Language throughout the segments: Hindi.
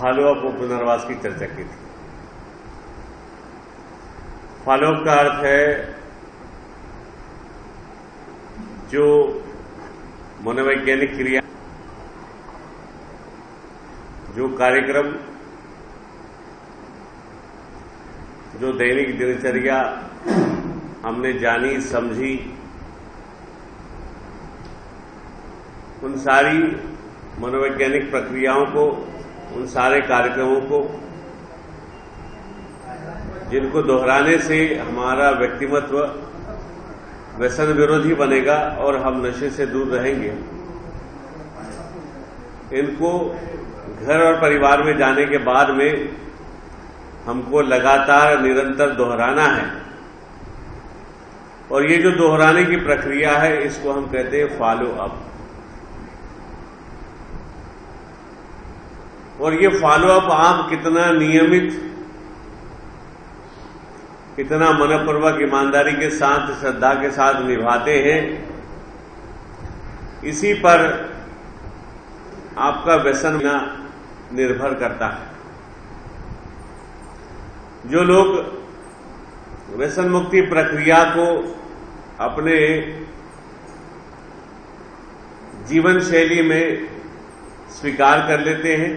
फॉलोअप और पुनर्वास की चर्चा की थी। फॉलोअप का अर्थ है जो मनोवैज्ञानिक क्रिया, जो कार्यक्रम, जो दैनिक दिनचर्या हमने जानी समझी, उन सारी मनोवैज्ञानिक प्रक्रियाओं को, उन सारे कार्यक्रमों को जिनको दोहराने से हमारा व्यक्तिमत्व व्यसन विरोधी बनेगा और हम नशे से दूर रहेंगे, इनको घर और परिवार में जाने के बाद में हमको लगातार निरंतर दोहराना है। और ये जो दोहराने की प्रक्रिया है, इसको हम कहते हैं फॉलो अप। और ये फॉलो अप आप कितना नियमित, कितना मनपूर्वक, ईमानदारी के साथ, श्रद्धा के साथ निभाते हैं, इसी पर आपका व्यसन निर्भर करता है। जो लोग व्यसन मुक्ति प्रक्रिया को अपने जीवन शैली में स्वीकार कर लेते हैं,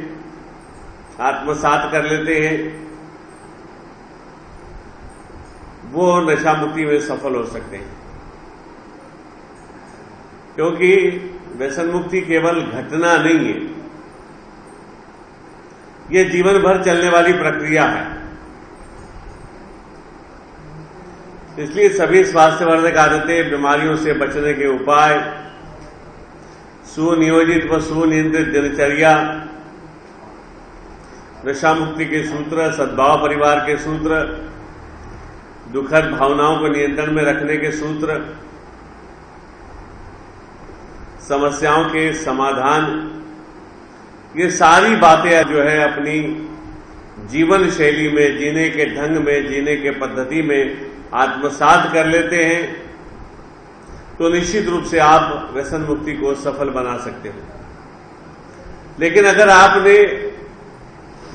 आत्मसात कर लेते हैं, वो नशा मुक्ति में सफल हो सकते हैं। क्योंकि व्यसन मुक्ति केवल घटना नहीं है, ये जीवन भर चलने वाली प्रक्रिया है। इसलिए सभी स्वास्थ्यवर्धक आदतें, बीमारियों से बचने के उपाय, सुनियोजित व सुनियंत्रित दिनचर्या, नशा मुक्ति के सूत्र, सद्भाव परिवार के सूत्र, दुखद भावनाओं को नियंत्रण में रखने के सूत्र, समस्याओं के समाधान, ये सारी बातें जो है अपनी जीवन शैली में, जीने के ढंग में, जीने के पद्धति में आत्मसात कर लेते हैं, तो निश्चित रूप से आप व्यसन मुक्ति को सफल बना सकते हो। लेकिन अगर आपने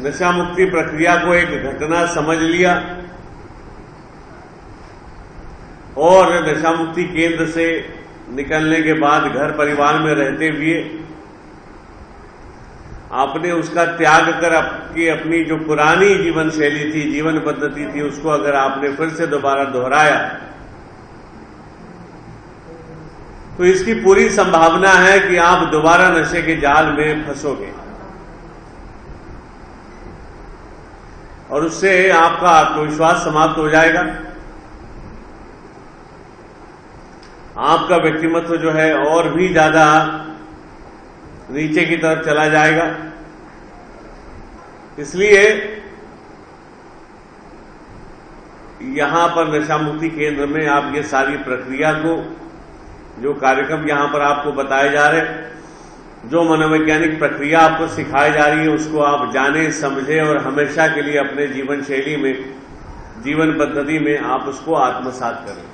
नशा मुक्ति प्रक्रिया को एक घटना समझ लिया और नशा मुक्ति केंद्र से निकलने के बाद घर परिवार में रहते हुए आपने उसका त्याग कर अपनी जो पुरानी जीवन शैली थी, जीवन पद्धति थी, उसको अगर आपने फिर से दोबारा दोहराया, तो इसकी पूरी संभावना है कि आप दोबारा नशे के जाल में फंसोगे और उससे आपका आत्मविश्वास समाप्त हो जाएगा। आपका व्यक्तिमत्व जो है और भी ज्यादा नीचे की तरफ चला जाएगा। इसलिए यहां पर नशा मुक्ति केंद्र में आप ये सारी प्रक्रिया को, जो कार्यक्रम यहां पर आपको बताए जा रहे, जो मनोवैज्ञानिक प्रक्रिया आपको सिखाई जा रही है, उसको आप जाने, समझे और हमेशा के लिए अपने जीवन शैली में, जीवन पद्धति में आप उसको आत्मसात करें।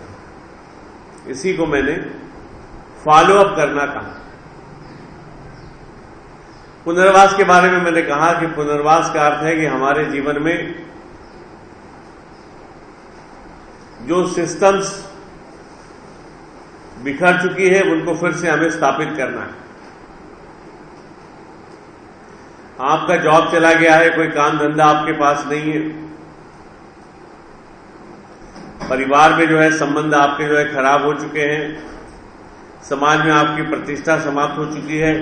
इसी को मैंने फॉलो अप करना कहा। पुनर्वास के बारे में मैंने कहा कि पुनर्वास का अर्थ है कि हमारे जीवन में जो सिस्टम्स बिखर चुकी है, उनको फिर से हमें स्थापित करना है। आपका जॉब चला गया है, कोई काम धंधा आपके पास नहीं है, परिवार में जो है संबंध आपके जो है खराब हो चुके हैं, समाज में आपकी प्रतिष्ठा समाप्त हो चुकी है,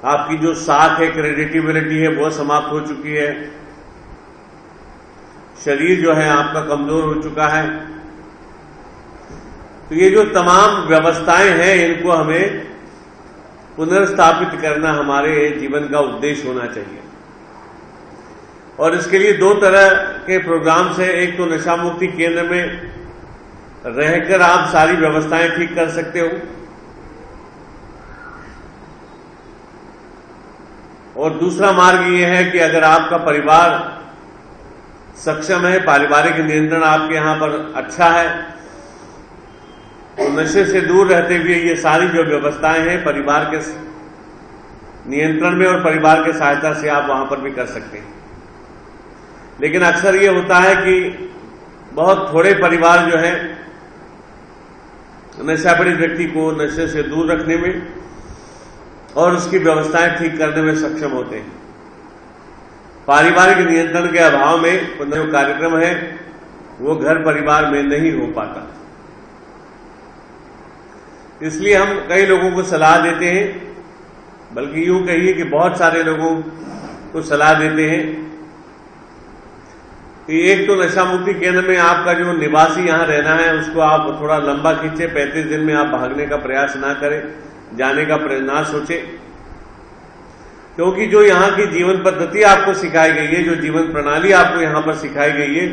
आपकी जो साख है, क्रेडिटेबिलिटी है, वो समाप्त हो चुकी है, शरीर जो है आपका कमजोर हो चुका है। तो ये जो तमाम व्यवस्थाएं हैं, इनको हमें पुनर्स्थापित करना हमारे जीवन का उद्देश्य होना चाहिए। और इसके लिए दो तरह के प्रोग्राम्स हैं। एक तो नशा मुक्ति केंद्र में रहकर आप सारी व्यवस्थाएं ठीक कर सकते हो, और दूसरा मार्ग ये है कि अगर आपका परिवार सक्षम है, पारिवारिक नियंत्रण आपके यहां पर अच्छा है, तो नशे से दूर रहते हुए ये सारी जो व्यवस्थाएं हैं परिवार के नियंत्रण में और परिवार के सहायता से आप वहां पर भी कर सकते हैं। लेकिन अक्सर ये होता है कि बहुत थोड़े परिवार जो है नशा पीड़ित व्यक्ति को नशे से दूर रखने में और उसकी व्यवस्थाएं ठीक करने में सक्षम होते हैं। पारिवारिक नियंत्रण के अभाव में जो कार्यक्रम है वो घर परिवार में नहीं हो पाता। इसलिए हम कई लोगों को सलाह देते हैं, बल्कि यूं कहिए कि बहुत सारे लोगों को सलाह देते हैं कि एक तो नशा मुक्ति केंद्र में आपका जो निवासी यहां रहना है उसको आप थोड़ा लंबा खींचे, 35 दिन में आप भागने का प्रयास ना करें, जाने का ना सोचे, क्योंकि जो यहां की जीवन पद्धति आपको सिखाई गई है, जो जीवन प्रणाली आपको यहां पर सिखाई गई है,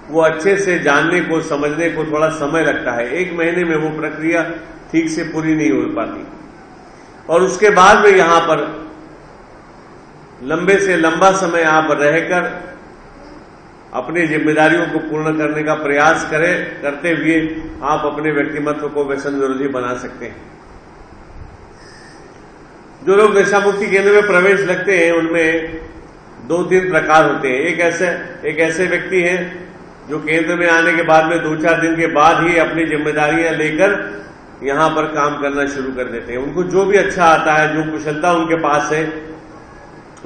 वो अच्छे से जानने को समझने को थोड़ा समय लगता है। 1 महीने में वो प्रक्रिया ठीक से पूरी नहीं हो पाती और उसके बाद में यहां पर लंबे से लंबा समय आप रहकर अपनी जिम्मेदारियों को पूर्ण करने का प्रयास करते हुए आप अपने व्यक्तिमत्व को व्यसन विरोधी बना सकते हैं। जो लोग नशा मुक्ति केंद्र में प्रवेश लगते हैं उनमें 2-3 प्रकार होते हैं। एक ऐसे व्यक्ति हैं जो केंद्र में आने के बाद में 2-4 दिन के बाद ही अपनी जिम्मेदारियां लेकर यहां पर काम करना शुरू कर देते हैं। उनको जो भी अच्छा आता है, जो कुशलता उनके पास है,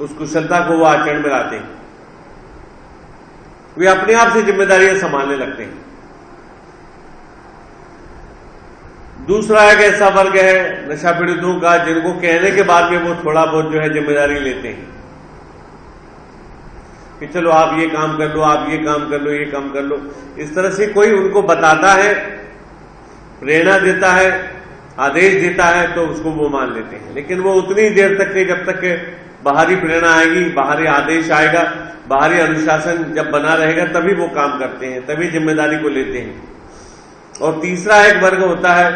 उस कुशलता को वो आचरण में लाते हैं। वे अपने आप से जिम्मेदारियां संभालने लगते हैं। दूसरा एक ऐसा वर्ग है नशा पीड़ितों का जिनको कहने के बाद में वो थोड़ा बहुत जो है जिम्मेदारी लेते हैं कि चलो आप ये काम कर लो, आप ये काम कर लो, ये काम कर लो। इस तरह से कोई उनको बताता है, प्रेरणा देता है, आदेश देता है तो उसको वो मान लेते हैं। लेकिन वो उतनी देर तक के जब तक के बाहरी प्रेरणा आएगी, बाहरी आदेश आएगा, बाहरी अनुशासन जब बना रहेगा तभी वो काम करते हैं, तभी जिम्मेदारी को लेते हैं। और तीसरा एक वर्ग होता है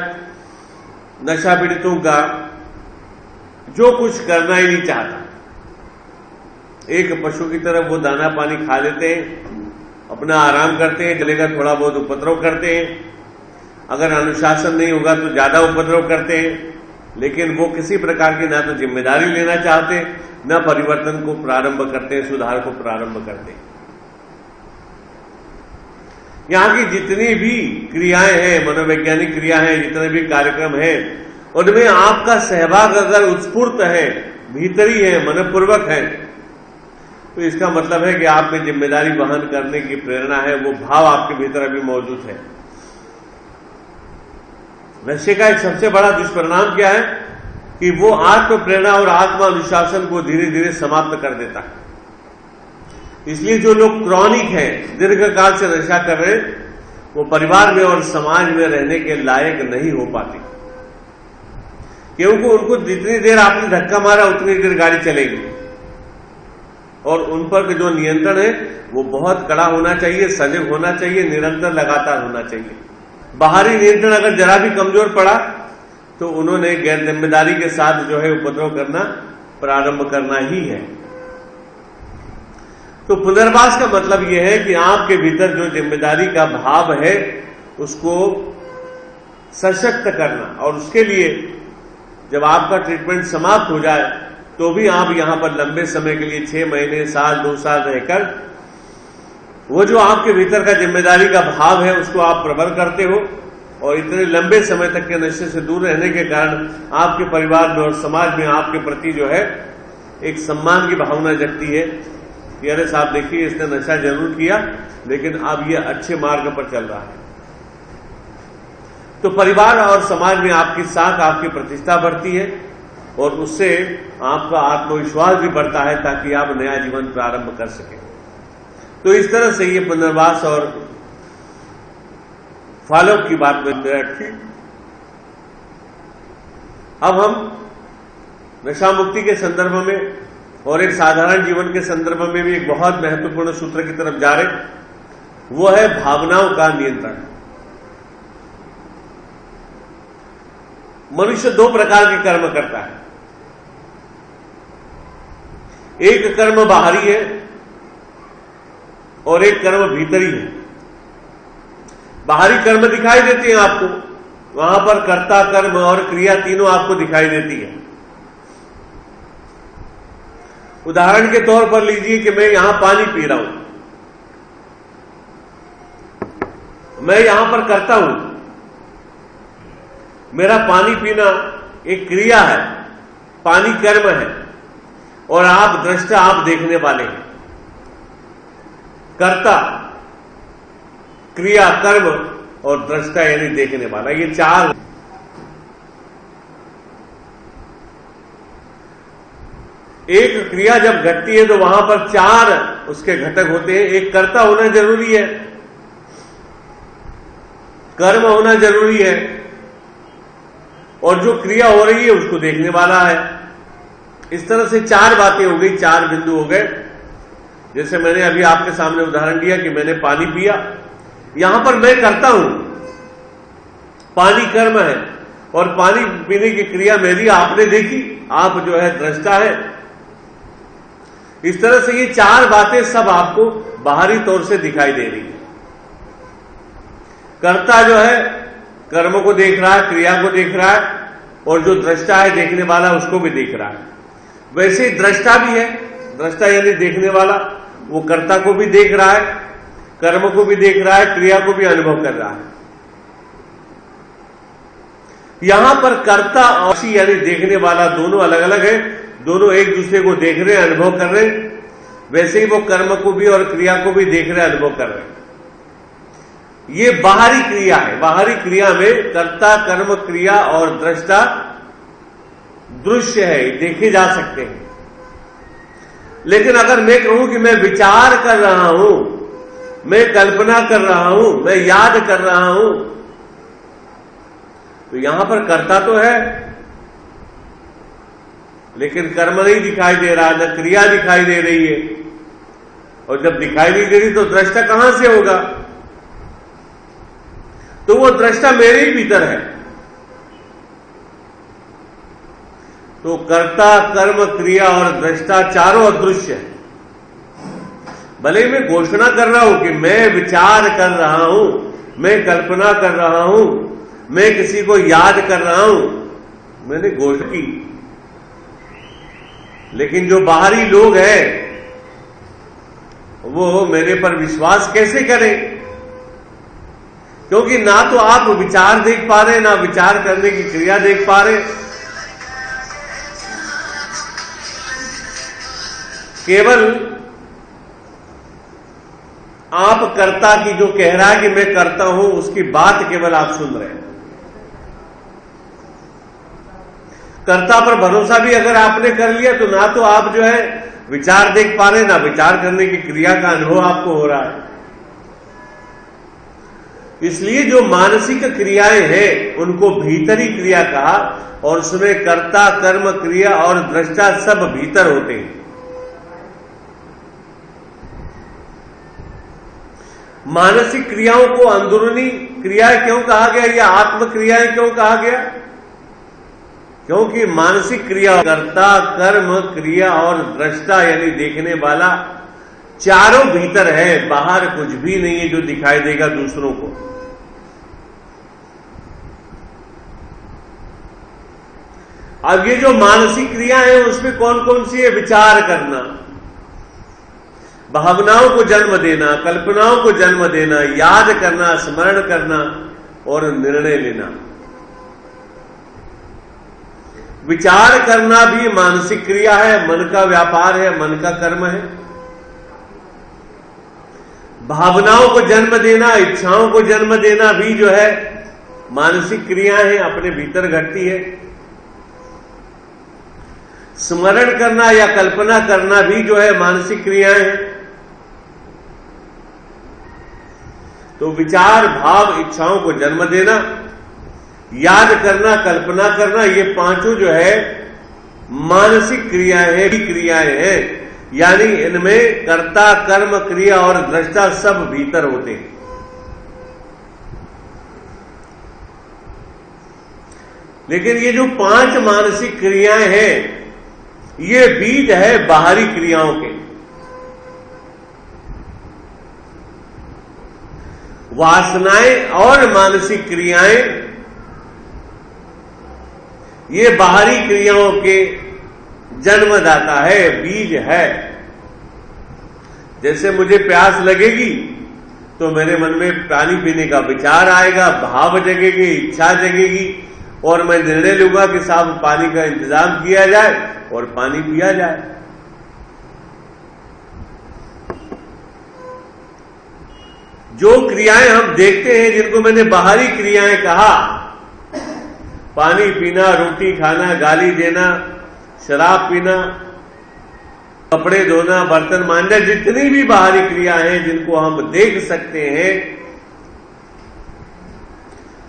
नशा पीड़ितों का जो कुछ करना ही नहीं चाहता। एक पशु की तरह वो दाना पानी खा लेते हैं, अपना आराम करते हैं, चलेगा थोड़ा बहुत उपद्रव करते हैं, अगर अनुशासन नहीं होगा तो ज्यादा उपद्रव करते हैं, लेकिन वो किसी प्रकार की ना तो जिम्मेदारी लेना चाहते, न परिवर्तन को प्रारंभ करते हैं, सुधार को प्रारंभ करते हैं। यहां की जितनी भी क्रियाएं हैं, मनोवैज्ञानिक क्रिया हैं, जितने भी कार्यक्रम हैं, उनमें आपका सहभाग अगर उत्स्फूर्त है, भीतरी है, मनपूर्वक है, तो इसका मतलब है कि आप में जिम्मेदारी वहन करने की प्रेरणा है, वो भाव आपके भीतर अभी मौजूद है। नशे का एक सबसे बड़ा दुष्परिणाम क्या है कि वो आत्म प्रेरणा और आत्म अनुशासन को धीरे धीरे समाप्त कर देता है। इसलिए जो लोग क्रॉनिक हैं, दीर्घकाल से नशा कर रहे, वो परिवार में और समाज में रहने के लायक नहीं हो पाते, क्योंकि उनको जितनी देर आपने धक्का मारा उतनी देर गाड़ी चलेगी और उन पर जो नियंत्रण है वो बहुत कड़ा होना चाहिए, सजग होना चाहिए, निरंतर लगातार होना चाहिए। बाहरी नियंत्रण अगर जरा भी कमजोर पड़ा तो उन्होंने गैर जिम्मेदारी के साथ जो है उपद्रव करना प्रारंभ करना ही है। तो पुनर्वास का मतलब यह है कि आपके भीतर जो जिम्मेदारी का भाव है उसको सशक्त करना, और उसके लिए जब आपका ट्रीटमेंट समाप्त हो जाए तो भी आप यहां पर लंबे समय के लिए 6 महीने, साल, 2 साल रहकर वो जो आपके भीतर का जिम्मेदारी का भाव है उसको आप प्रबल करते हो, और इतने लंबे समय तक के नशे से दूर रहने के कारण आपके परिवार में और समाज में आपके प्रति जो है एक सम्मान की भावना जगती है कि अरे साहब देखिए इसने नशा जरूर किया लेकिन अब ये अच्छे मार्ग पर चल रहा है। तो परिवार और समाज में आपकी साख, आपकी प्रतिष्ठा बढ़ती है और उससे आपका आत्मविश्वास भी बढ़ता है ताकि आप नया जीवन प्रारंभ कर सकें। तो इस तरह से ये पुनर्वास और फॉलोअप की बात मैंने रखी। अब हम नशा मुक्ति के संदर्भ में और एक साधारण जीवन के संदर्भ में भी एक बहुत महत्वपूर्ण सूत्र की तरफ जा रहे, वो है भावनाओं का नियंत्रण। मनुष्य 2 प्रकार के कर्म करता है। एक कर्म बाहरी है और एक कर्म भीतरी है। बाहरी कर्म दिखाई देते हैं आपको, वहां पर कर्ता, कर्म और क्रिया तीनों आपको दिखाई देती है। उदाहरण के तौर पर लीजिए कि मैं यहां पानी पी रहा हूं, मैं यहां पर करता हूं, मेरा पानी पीना एक क्रिया है, पानी कर्म है, और आप दृष्टा, आप देखने वाले हैं। कर्ता, क्रिया, कर्म और दृष्टा यानी देखने वाला, ये चार। एक क्रिया जब घटती है तो वहां पर चार उसके घटक होते हैं। एक कर्ता होना जरूरी है, कर्म होना जरूरी है, और जो क्रिया हो रही है उसको देखने वाला है। इस तरह से चार बातें हो गई, चार बिंदु हो गए। जैसे मैंने अभी आपके सामने उदाहरण दिया कि मैंने पानी पिया, यहां पर मैं करता हूं, पानी कर्म है, और पानी पीने की क्रिया मेरी आपने देखी, आप जो है दृष्टा है। इस तरह से ये चार बातें सब आपको बाहरी तौर से दिखाई दे रही है। कर्ता जो है कर्म को देख रहा है, क्रिया को देख रहा है, और जो दृष्टा है देखने वाला उसको भी देख रहा है। वैसे ही दृष्टा भी है, दृष्टा यानी देखने वाला, वो कर्ता को भी देख रहा है, कर्म को भी देख रहा है, क्रिया को भी अनुभव कर रहा है। यहां पर कर्ता और यानी देखने वाला दोनों अलग अलग है, दोनों एक दूसरे को देख रहे हैं, अनुभव कर रहे हैं। वैसे ही वो कर्म को भी और क्रिया को भी देख रहे हैं, अनुभव कर रहे हैं। ये बाहरी क्रिया है। बाहरी क्रिया में कर्ता, कर्म, क्रिया और दृष्टा दृश्य है, देखे जा सकते हैं। लेकिन अगर मैं कहूं कि मैं विचार कर रहा हूं, मैं कल्पना कर रहा हूं, मैं याद कर रहा हूं, तो यहां पर कर्ता तो है, लेकिन कर्म नहीं दिखाई दे रहा, न क्रिया दिखाई दे रही है। और जब दिखाई नहीं दे रही तो दृष्टा कहां से होगा? तो वो दृष्टा मेरे ही भीतर है। तो कर्ता, कर्म, क्रिया और दृष्टा चारों अदृश्य है। भले मैं घोषणा कर रहा हूं कि मैं विचार कर रहा हूं, मैं कल्पना कर रहा हूं, मैं किसी को याद कर रहा हूं, मैंने घोषणा की, लेकिन जो बाहरी लोग हैं वो मेरे पर विश्वास कैसे करें? क्योंकि ना तो आप विचार देख पा रहे, ना विचार करने की क्रिया देख पा रहे। केवल आप कर्ता की जो कह रहा है कि मैं करता हूं, उसकी बात केवल आप सुन रहे हैं। कर्ता पर भरोसा भी अगर आपने कर लिया तो ना तो आप जो है विचार देख पा रहे, ना विचार करने की क्रिया का अनुभव आपको हो रहा है। इसलिए जो मानसिक क्रियाएं हैं उनको भीतरी क्रिया कहा, और उसमें कर्ता, कर्म, क्रिया और दृष्टा सब भीतर होते हैं। मानसिक क्रियाओं को अंदरूनी क्रियाएं क्यों कहा गया या आत्म क्रियाएं क्यों कहा गया? क्योंकि मानसिक क्रिया, कर्ता, कर्म, क्रिया और दृष्टा यानी देखने वाला चारों भीतर है, बाहर कुछ भी नहीं है जो दिखाई देगा दूसरों को। अब ये जो मानसिक क्रिया है उसमें कौन कौन सी है? विचार करना, भावनाओं को जन्म देना, कल्पनाओं को जन्म देना, याद करना, स्मरण करना और निर्णय लेना। विचार करना भी मानसिक क्रिया है, मन का व्यापार है, मन का कर्म है। भावनाओं को जन्म देना, इच्छाओं को जन्म देना भी जो है मानसिक क्रियाएं हैं, अपने भीतर घटती है। स्मरण करना या कल्पना करना भी जो है मानसिक क्रियाएं हैं। तो विचार, भाव, इच्छाओं को जन्म देना, याद करना, कल्पना करना, ये पांचों जो है मानसिक क्रियाएं हैं, यानी इनमें कर्ता, कर्म, क्रिया और दृष्टा सब भीतर होते हैं। लेकिन ये जो पांच मानसिक क्रियाएं हैं ये बीज है बाहरी क्रियाओं के। वासनाएं और मानसिक क्रियाएं ये बाहरी क्रियाओं के जन्मदाता है, बीज है। जैसे मुझे प्यास लगेगी तो मेरे मन में पानी पीने का विचार आएगा, भाव जगेगी, इच्छा जगेगी और मैं निर्णय लूंगा कि साहब पानी का इंतजाम किया जाए और पानी पिया जाए। जो क्रियाएं हम देखते हैं, जिनको मैंने बाहरी क्रियाएं कहा, पानी पीना, रोटी खाना, गाली देना, शराब पीना, कपड़े धोना, बर्तन मांजना, जितनी भी बाहरी क्रियाएं हैं जिनको हम देख सकते हैं,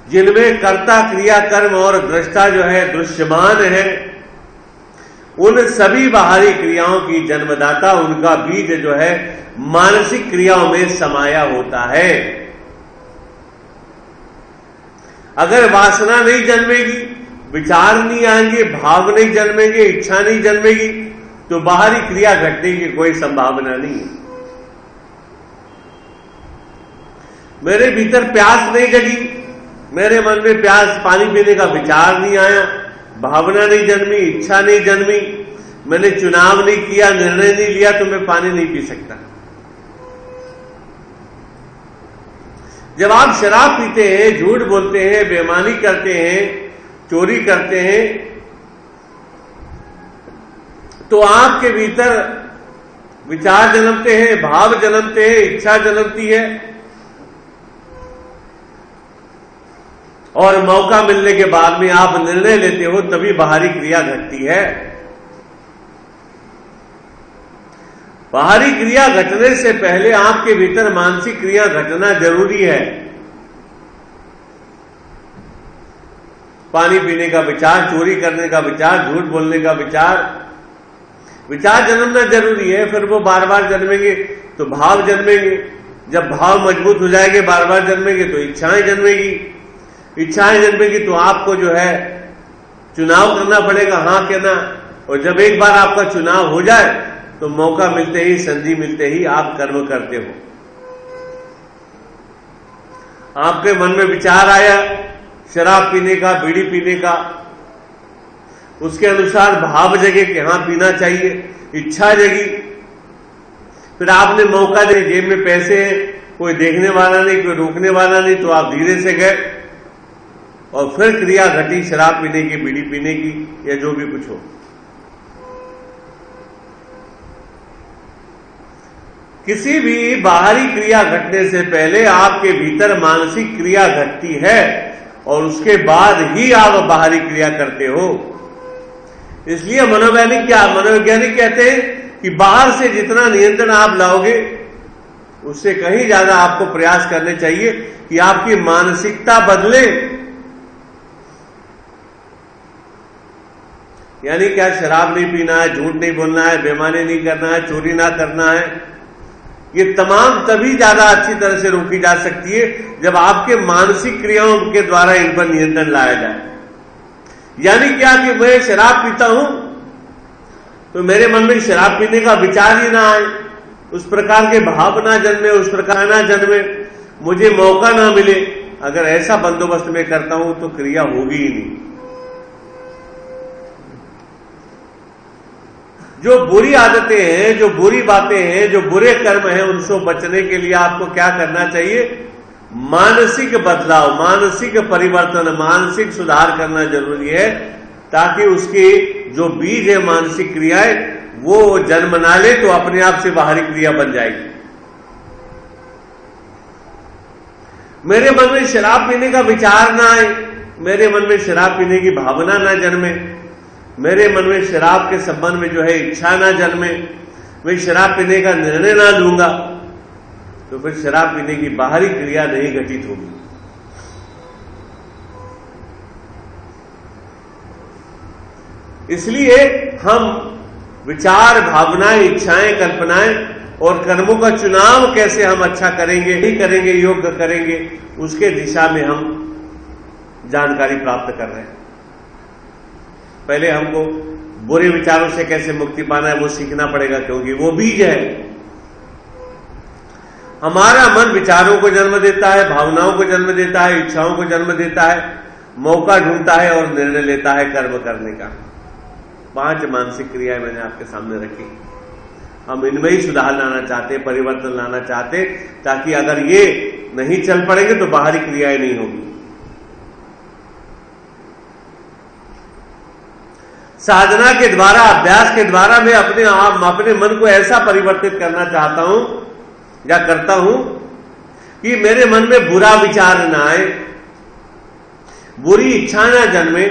जिनमें कर्ता, क्रिया, कर्म और दृष्टा जो है दृश्यमान है, उन सभी बाहरी क्रियाओं की जन्मदाता, उनका बीज जो है मानसिक क्रियाओं में समाया होता है। अगर वासना नहीं जन्मेगी, विचार नहीं आएंगे, भाव नहीं जन्मेंगे, इच्छा नहीं जन्मेगी, तो बाहरी क्रिया घटने की कोई संभावना नहीं है। मेरे भीतर प्यास नहीं जगी, मेरे मन में प्यास, पानी पीने का विचार नहीं आया, भावना नहीं जन्मी, इच्छा नहीं जन्मी, मैंने चुनाव नहीं किया, निर्णय नहीं लिया, तो मैं पानी नहीं पी सकता। जब आप शराब पीते हैं, झूठ बोलते हैं, बेईमानी करते हैं, चोरी करते हैं, तो आपके भीतर विचार जन्मते हैं, भाव जन्मते हैं, इच्छा जन्मती है और मौका मिलने के बाद में आप निर्णय लेते हो, तभी बाहरी क्रिया घटती है। बाहरी क्रिया घटने से पहले आपके भीतर मानसिक क्रिया घटना जरूरी है। पानी पीने का विचार, चोरी करने का विचार, झूठ बोलने का विचार जन्मना जरूरी है। फिर वो बार बार जन्मेंगे तो भाव जन्मेंगे, जब भाव मजबूत हो जाएंगे, बार बार जन्मेंगे तो इच्छाएं जन्मेगी, इच्छाएं जन्मेगी तो आपको जो है चुनाव करना पड़ेगा, हाँ क्या ना। और जब एक बार आपका चुनाव हो जाए तो मौका मिलते ही, संधि मिलते ही आप कर्म करते हो। आपके मन में विचार आया शराब पीने का, बीड़ी पीने का, उसके अनुसार भाव जगे कि हाँ पीना चाहिए, इच्छा जगी, फिर आपने मौका दे, जेब में पैसे हैं, कोई देखने वाला नहीं, कोई रोकने वाला नहीं, तो आप धीरे से गए और फिर क्रिया घटी शराब पीने की, बीड़ी पीने की, या जो भी कुछ हो। किसी भी बाहरी क्रिया घटने से पहले आपके भीतर मानसिक क्रिया घटती है और उसके बाद ही आप बाहरी क्रिया करते हो। इसलिए मनोवैज्ञानिक कहते हैं कि बाहर से जितना नियंत्रण आप लाओगे, उससे कहीं ज्यादा आपको प्रयास करने चाहिए कि आपकी मानसिकता बदले। यानी क्या, शराब नहीं पीना है, झूठ नहीं बोलना है, बेईमानी नहीं करना है, चोरी ना करना है, ये तमाम तभी ज्यादा अच्छी तरह से रोकी जा सकती है जब आपके मानसिक क्रियाओं के द्वारा इन पर नियंत्रण लाया जाए। यानी क्या कि मैं शराब पीता हूं तो मेरे मन में शराब पीने का विचार ही ना आए, उस प्रकार के भाव ना जन्मे, उस प्रकार ना जन्मे, मुझे मौका ना मिले। अगर ऐसा बंदोबस्त मैं करता हूं तो क्रिया होगी ही नहीं। जो बुरी आदतें हैं, जो बुरी बातें हैं, जो बुरे कर्म हैं, उनसे बचने के लिए आपको क्या करना चाहिए? मानसिक बदलाव, मानसिक परिवर्तन, मानसिक सुधार करना जरूरी है, ताकि उसकी जो बीज है मानसिक क्रियाएं, वो जन्म ना ले तो अपने आप से बाहरी क्रिया बन जाएगी। मेरे मन में शराब पीने का विचार ना आए, मेरे मन में शराब पीने की भावना ना जन्मे, मेरे मन में शराब के संबंध में जो है इच्छा ना जन्मे, मैं शराब pीने का निर्णय ना लूंगा, तो फिर शराब पीने की बाहरी क्रिया नहीं घटित होगी। इसलिए हम विचार, भावनाएं, इच्छाएं, कल्पनाएं और कर्मों का चुनाव कैसे हम अच्छा करेंगे, नहीं करेंगे, योग्य करेंगे, उसके दिशा में हम जानकारी प्राप्त कर रहे हैं। पहले हमको बुरे विचारों से कैसे मुक्ति पाना है वो सीखना पड़ेगा, क्योंकि वो बीज है। हमारा मन विचारों को जन्म देता है, भावनाओं को जन्म देता है, इच्छाओं को जन्म देता है, मौका ढूंढता है और निर्णय लेता है कर्म करने का। 5 मानसिक क्रियाएं मैंने आपके सामने रखी। हम इनमें ही सुधार लाना चाहते, परिवर्तन लाना चाहते, ताकि अगर ये नहीं चल पड़ेंगे तो बाहरी क्रियाएं नहीं होगी। साधना के द्वारा, अभ्यास के द्वारा मैं अपने मन को ऐसा परिवर्तित करना चाहता हूं या करता हूं कि मेरे मन में बुरा विचार ना आए, बुरी इच्छा ना जन्मे,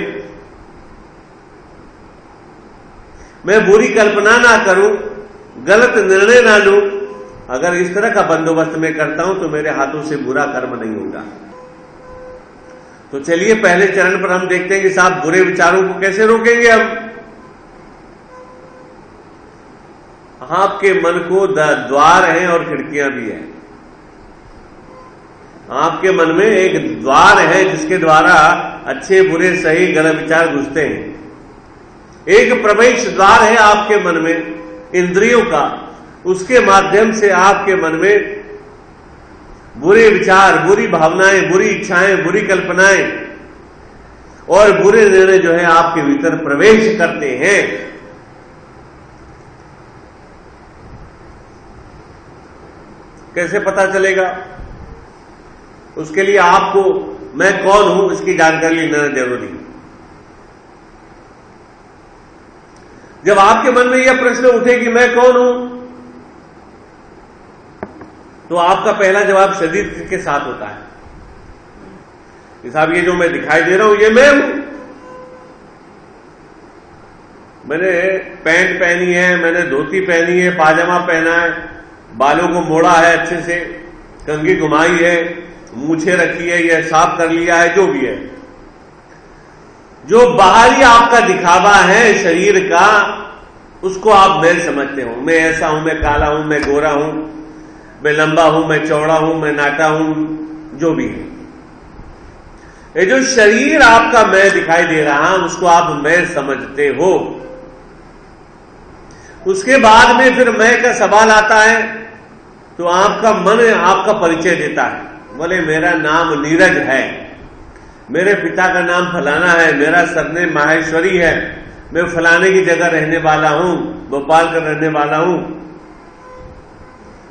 मैं बुरी कल्पना ना करूं, गलत निर्णय ना लूं। अगर इस तरह का बंदोबस्त मैं करता हूं तो मेरे हाथों से बुरा कर्म नहीं होगा। तो चलिए पहले चरण पर हम देखते हैं कि साहब बुरे विचारों को कैसे रोकेंगे हम। आपके मन को द्वार हैं और खिड़कियां भी हैं। आपके मन में एक द्वार है जिसके द्वारा अच्छे बुरे सही गलत विचार घुसते हैं। एक प्रवेश द्वार है आपके मन में इंद्रियों का, उसके माध्यम से आपके मन में बुरे विचार, बुरी भावनाएं, बुरी इच्छाएं, बुरी कल्पनाएं और बुरे निर्णय जो है आपके भीतर प्रवेश करते हैं। कैसे पता चलेगा? उसके लिए आपको मैं कौन हूं इसकी जानकारी लेना जरूरी है। जब आपके मन में यह प्रश्न उठे कि मैं कौन हूं, तो आपका पहला जवाब शरीर के साथ होता है कि साहब ये जो मैं दिखाई दे रहा हूं ये मैं हूं। मैंने पैंट पहनी है, मैंने धोती पहनी है, पाजामा पहना है, बालों को मोड़ा है, अच्छे से कंघी घुमाई है, मूछें रखी है, यह साफ कर लिया है, जो भी है। जो बाहरी आपका दिखावा है शरीर का, उसको आप मैं समझते हो। मैं ऐसा हूं, मैं काला हूं, मैं गोरा हूं, मैं लंबा हूं, मैं चौड़ा हूं, मैं नाटा हूं, जो भी है। ये जो शरीर आपका मैं दिखाई दे रहा है उसको आप मैं समझते हो। उसके बाद में फिर मैं का सवाल आता है तो आपका मन आपका परिचय देता है। बोले मेरा नाम नीरज है, मेरे पिता का नाम फलाना है, मेरा सरनेम माहेश्वरी है, मैं फलाने की जगह रहने वाला हूं, भोपाल का रहने वाला हूं,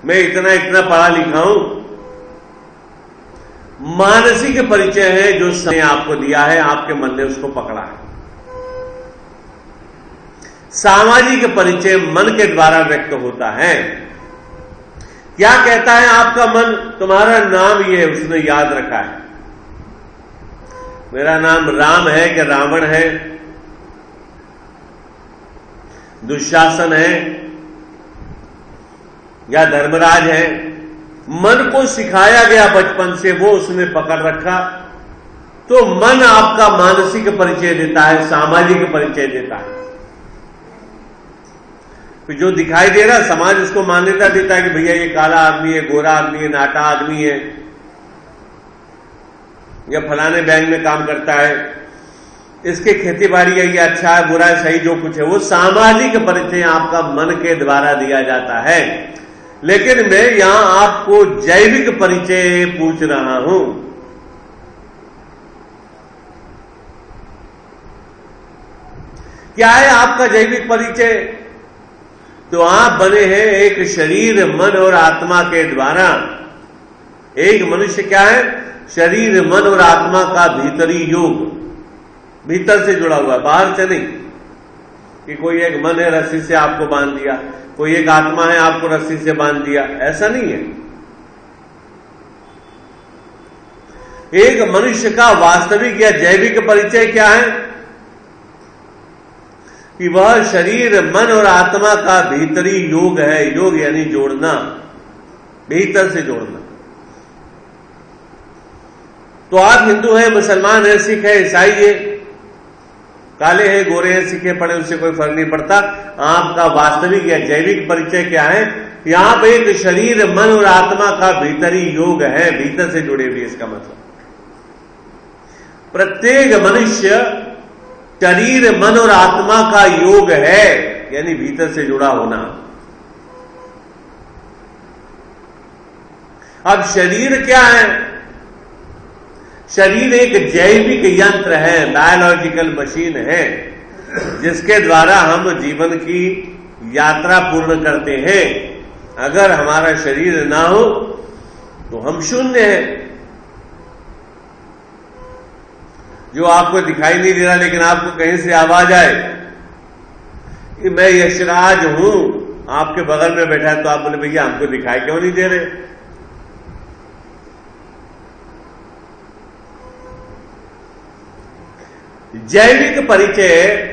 मैं इतना इतना पढ़ा लिखा हूं। मानसिक परिचय है जो समय आपको दिया है, आपके मन ने उसको पकड़ा है। सामाजिक परिचय मन के द्वारा व्यक्त होता है। क्या कहता है आपका मन? तुम्हारा नाम ये है, उसने याद रखा है। मेरा नाम राम है कि रावण है, दुशासन है या धर्मराज है। मन को सिखाया गया बचपन से, वो उसने पकड़ रखा। तो मन आपका मानसिक परिचय देता है, सामाजिक परिचय देता है। तो जो दिखाई दे रहा समाज उसको मान्यता देता है कि भैया ये काला आदमी है, गोरा आदमी है, नाटा आदमी है, या फलाने बैंक में काम करता है, इसके खेती बाड़ी है, ये अच्छा है, बुरा है, सही जो कुछ है। वो सामाजिक परिचय आपका मन के द्वारा दिया जाता है। लेकिन मैं यहां आपको जैविक परिचय पूछ रहा हूं। क्या है आपका जैविक परिचय? तो आप बने हैं एक शरीर, मन और आत्मा के द्वारा। एक मनुष्य क्या है? शरीर, मन और आत्मा का भीतरी योग, भीतर से जुड़ा हुआ है, बाहर से नहीं। कि कोई एक मन है रस्सी से आपको बांध दिया, कोई एक आत्मा है आपको रस्सी से बांध दिया, ऐसा नहीं है। एक मनुष्य का वास्तविक या जैविक परिचय क्या है? कि वह शरीर, मन और आत्मा का भीतरी योग है। योग यानी जोड़ना, भीतर से जोड़ना। तो आप हिंदू हैं, मुसलमान हैं, सिख है, ईसाई है, काले हैं, गोरे हैं, सीखे पड़े, उससे कोई फर्क नहीं पड़ता। आपका वास्तविक या जैविक परिचय क्या है? यहां पर एक शरीर, मन और आत्मा का भीतरी योग है, भीतर से जुड़े हुए। इसका मतलब प्रत्येक मनुष्य शरीर, मन और आत्मा का योग है, यानी भीतर से जुड़ा होना। अब शरीर क्या है? शरीर एक जैविक यंत्र है, बायोलॉजिकल मशीन है। जिसके द्वारा हम जीवन की यात्रा पूर्ण करते हैं। अगर हमारा शरीर ना हो तो हम शून्य हैं। जो आपको दिखाई नहीं दे रहा, लेकिन आपको कहीं से आवाज आए कि मैं यशराज हूं, आपके बगल में बैठा है, तो आप बोले भैया हमको दिखाई क्यों नहीं दे रहे? जैविक परिचय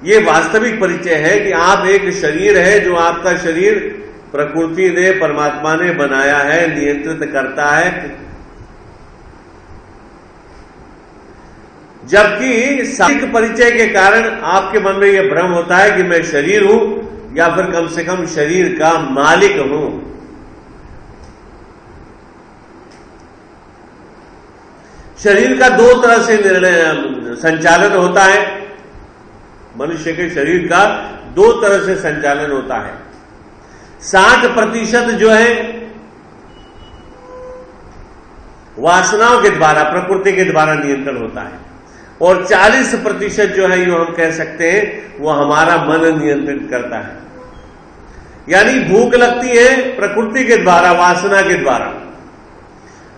ये वास्तविक परिचय है कि आप एक शरीर है, जो आपका शरीर प्रकृति ने, परमात्मा ने बनाया है, नियंत्रित करता है। जबकि शारीरिक परिचय के कारण आपके मन में यह भ्रम होता है कि मैं शरीर हूं, या फिर कम से कम शरीर का मालिक हूं। शरीर का दो तरह से निर्णय संचालन होता है। मनुष्य के शरीर का दो तरह से संचालन होता है। 60% जो है वासनाओं के द्वारा, प्रकृति के द्वारा नियंत्रण होता है, और 40% जो है, यूं हम कह सकते हैं, वो हमारा मन नियंत्रित करता है। यानी भूख लगती है प्रकृति के द्वारा, वासना के द्वारा,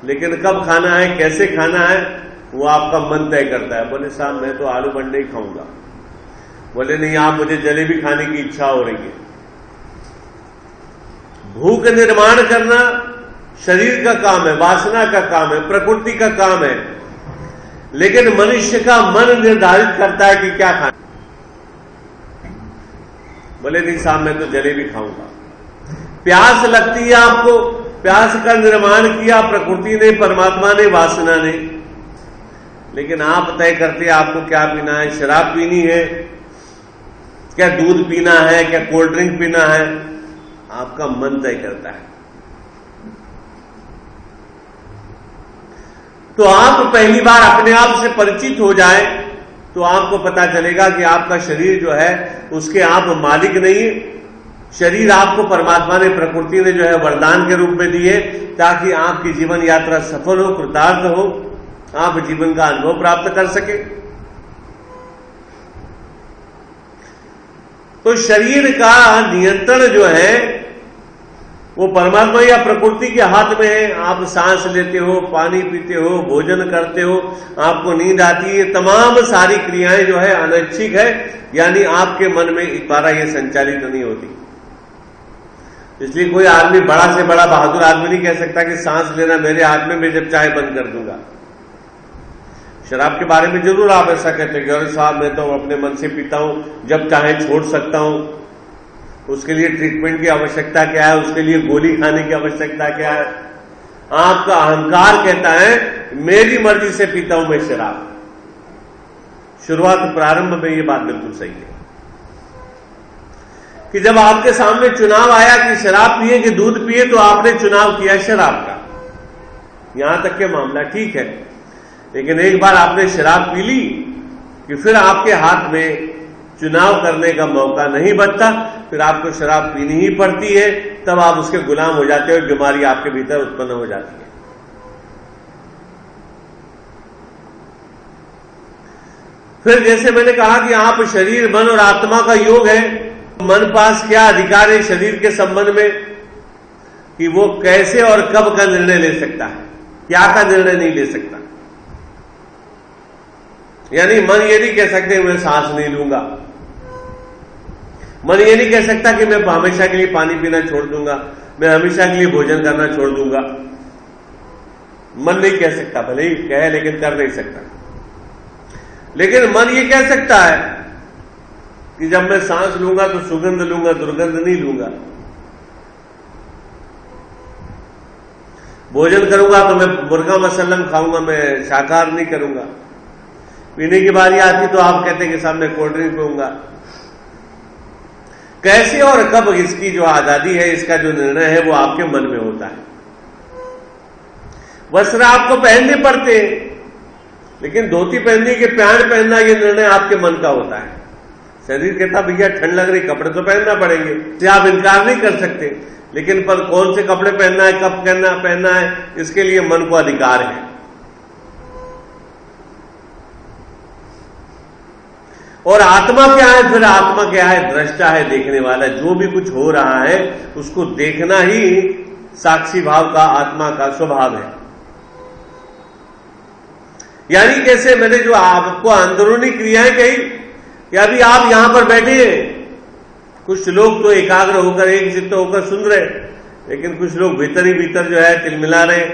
लेकिन कब खाना है, कैसे खाना है, वो आपका मन तय करता है। बोले साहब मैं तो आलू बंडे ही खाऊंगा। बोले नहीं, आप मुझे जलेबी खाने की इच्छा हो रही है। भूख निर्माण करना शरीर का काम है, वासना का काम है, प्रकृति का काम है, लेकिन मनुष्य का मन निर्धारित करता है कि क्या खाना। बोले नहीं साहब मैं तो जलेबी खाऊंगा। प्यास लगती है आपको, प्यास का निर्माण किया प्रकृति ने, परमात्मा ने, वासना ने, लेकिन आप तय करते हैं आपको क्या पीना है। शराब पीनी है, क्या दूध पीना है, क्या कोल्ड ड्रिंक पीना है, आपका मन तय करता है। तो आप पहली बार अपने आप से परिचित हो जाए तो आपको पता चलेगा कि आपका शरीर जो है उसके आप मालिक नहीं है। शरीर आपको परमात्मा ने, प्रकृति ने जो है वरदान के रूप में दिए, ताकि आपकी जीवन यात्रा सफल हो, कृतार्थ हो, आप जीवन का अनुभव प्राप्त कर सके। तो शरीर का नियंत्रण जो है वो परमात्मा या प्रकृति के हाथ में है। आप सांस लेते हो, पानी पीते हो, भोजन करते हो, आपको नींद आती है, तमाम सारी क्रियाएं जो है अनैच्छिक है, यानी आपके मन में द्वारा ये संचालित नहीं होती। इसलिए कोई आदमी, बड़ा से बड़ा बहादुर आदमी नहीं कह सकता कि सांस लेना मेरे हाथ में, मैं जब चाहे बंद कर दूंगा। शराब के बारे में जरूर आप ऐसा कहते हैं कि अरे साहब मैं तो अपने मन से पीता हूं, जब चाहे छोड़ सकता हूं। उसके लिए ट्रीटमेंट की आवश्यकता क्या है, उसके लिए गोली खाने की आवश्यकता क्या है? आपका अहंकार कहता है मेरी मर्जी से पीता हूं मैं शराब। शुरुआत, प्रारंभ में ये बात बिल्कुल सही है कि जब आपके सामने चुनाव आया कि शराब पिए कि दूध पिए, तो आपने चुनाव किया शराब का। यहां तक के मामला ठीक है, लेकिन एक बार आपने शराब पी ली कि फिर आपके हाथ में चुनाव करने का मौका नहीं बचता, फिर आपको शराब पीनी ही पड़ती है। तब आप उसके गुलाम हो जाते हो, बीमारी आपके भीतर उत्पन्न हो जाती है। फिर जैसे मैंने कहा कि आप शरीर, मन और आत्मा का योग है। मन पास क्या अधिकार है शरीर के संबंध में कि वो कैसे और कब का निर्णय ले सकता है, क्या का निर्णय नहीं ले सकता। यानी मन ये नहीं कह सकते मैं सांस नहीं लूंगा, मन ये नहीं कह सकता कि मैं हमेशा के लिए पानी पीना छोड़ दूंगा, मैं हमेशा के लिए भोजन करना छोड़ दूंगा। मन नहीं कह सकता, भले ही कहे लेकिन कर नहीं सकता। लेकिन मन ये कह सकता है कि जब मैं सांस लूंगा तो सुगंध लूंगा, दुर्गंध नहीं लूंगा। भोजन करूंगा तो मैं मुर्गा मसल्लम खाऊंगा, मैं शाकाहार नहीं करूंगा। पीने की बारी आती तो आप कहते कि साहब मैं कोल्ड ड्रिंक पीऊंगा। कैसे और कब इसकी जो आजादी है, इसका जो निर्णय है, वो आपके मन में होता है। वस्त्र आपको पहनने पड़ते हैं, लेकिन धोती पहनने के पैंट पहनना ये निर्णय आपके मन का होता है। शरीर कहता भैया ठंड लग रही, कपड़े तो पहनना पड़ेंगे, इससे आप इनकार नहीं कर सकते। लेकिन पर कौन से कपड़े पहनना है, कब पहनना है, इसके लिए मन को अधिकार है। और आत्मा क्या है? फिर आत्मा क्या है? दृष्टा है, देखने वाला है। जो भी कुछ हो रहा है उसको देखना ही साक्षी भाव का, आत्मा का स्वभाव है। यानी कैसे? मैंने जो आपको अंदरूनी क्रियाएं कही कि अभी आप यहां पर बैठे हैं, कुछ लोग तो एकाग्र होकर, एक चित्त होकर सुन रहे, लेकिन कुछ लोग भीतर ही भीतर जो है तिलमिला रहे।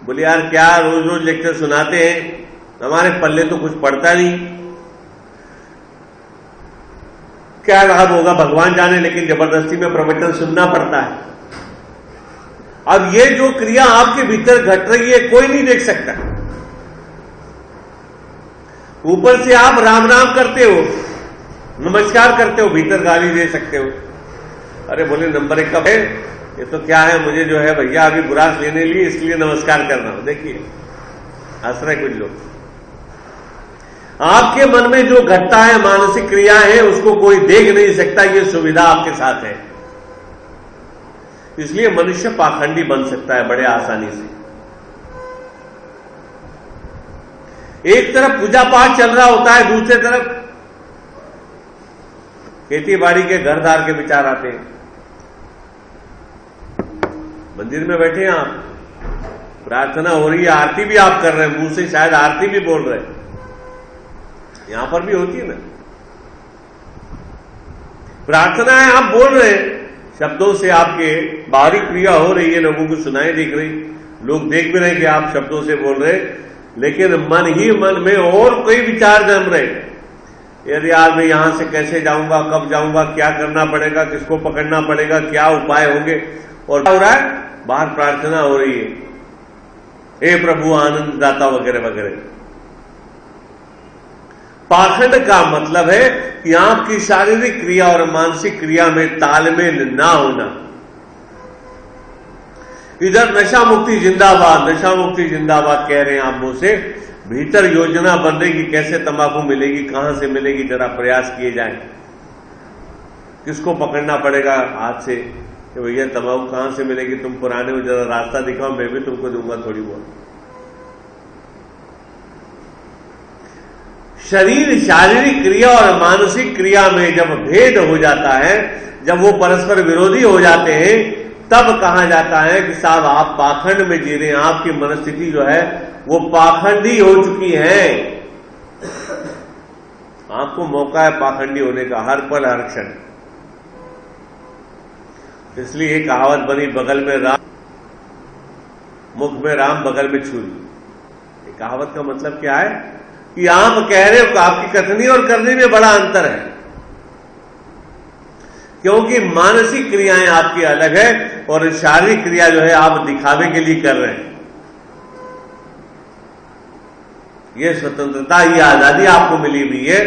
बोले यार क्या रोज रोज लेक्चर सुनाते हैं, हमारे पल्ले तो कुछ पड़ता नहीं, क्या लाभ होगा भगवान जाने, लेकिन जबरदस्ती में प्रवचन सुनना पड़ता है। अब ये जो क्रिया आपके भीतर घट रही है कोई नहीं देख सकता। ऊपर से आप राम राम करते हो, नमस्कार करते हो, भीतर गाली दे सकते हो। अरे बोले नंबर 1 कब है? ये तो क्या है, मुझे जो है भैया अभी बुराक लेने लिए इसलिए नमस्कार कर रहा हूं। देखिए हंस रहे कुछ लोग। आपके मन में जो घटता है मानसिक क्रिया है उसको कोई देख नहीं सकता, ये सुविधा आपके साथ है। इसलिए मनुष्य पाखंडी बन सकता है बड़े आसानी से। एक तरफ पूजा पाठ चल रहा होता है, दूसरी तरफ खेती बाड़ी के घर दार के विचार आते हैं। मंदिर में बैठे हैं आप, प्रार्थना हो रही है, आरती भी आप कर रहे हैं, मुंह से शायद आरती भी बोल रहे हैं, यहां पर भी होती है ना प्रार्थनाएं, आप बोल रहे हैं, शब्दों से आपके बाहरी क्रिया हो रही है, लोगों को सुनाई दिख रही, लोग देख भी रहे कि आप शब्दों से बोल रहे, लेकिन मन ही मन में और कोई विचार जम रहे। यदि यार मैं यहां से कैसे जाऊंगा, कब जाऊंगा, क्या करना पड़ेगा, किसको पकड़ना पड़ेगा, क्या उपाय होंगे, और क्या हो रहा है? बाहर प्रार्थना हो रही है, हे प्रभु आनंद दाता वगैरह वगैरह। पाखंड का मतलब है कि आपकी शारीरिक क्रिया और मानसिक क्रिया में तालमेल ना होना। इधर नशा मुक्ति जिंदाबाद, नशा मुक्ति जिंदाबाद कह रहे हैं आप मुंह से, भीतर योजना बन रही कि कैसे तंबाकू मिलेगी, कहां से मिलेगी, जरा प्रयास किए जाए, किसको पकड़ना पड़ेगा हाथ से कि भैया तंबाकू कहां से मिलेगी, तुम पुराने हो, जरा रास्ता दिखाओ, मैं भी तुमको दूंगा थोड़ी बहुत। शरीर शारीरिक क्रिया और मानसिक क्रिया में जब भेद हो जाता है, जब वो परस्पर विरोधी हो जाते हैं, तब कहा जाता है कि साहब आप पाखंड में जी रहे हैं, आपकी मनस्थिति जो है वो पाखंडी हो चुकी है। आपको मौका है पाखंडी होने का हर पल हर क्षण। इसलिए एक कहावत बनी, बगल में राम, मुख में राम, बगल में छुरी। ये कहावत का मतलब क्या है कि आप कह रहे हो, आपकी कथनी और करने में बड़ा अंतर है, क्योंकि मानसिक क्रियाएं आपकी अलग है और शारीरिक क्रिया जो है आप दिखावे के लिए कर रहे हैं। यह स्वतंत्रता, ये आजादी आपको मिली हुई है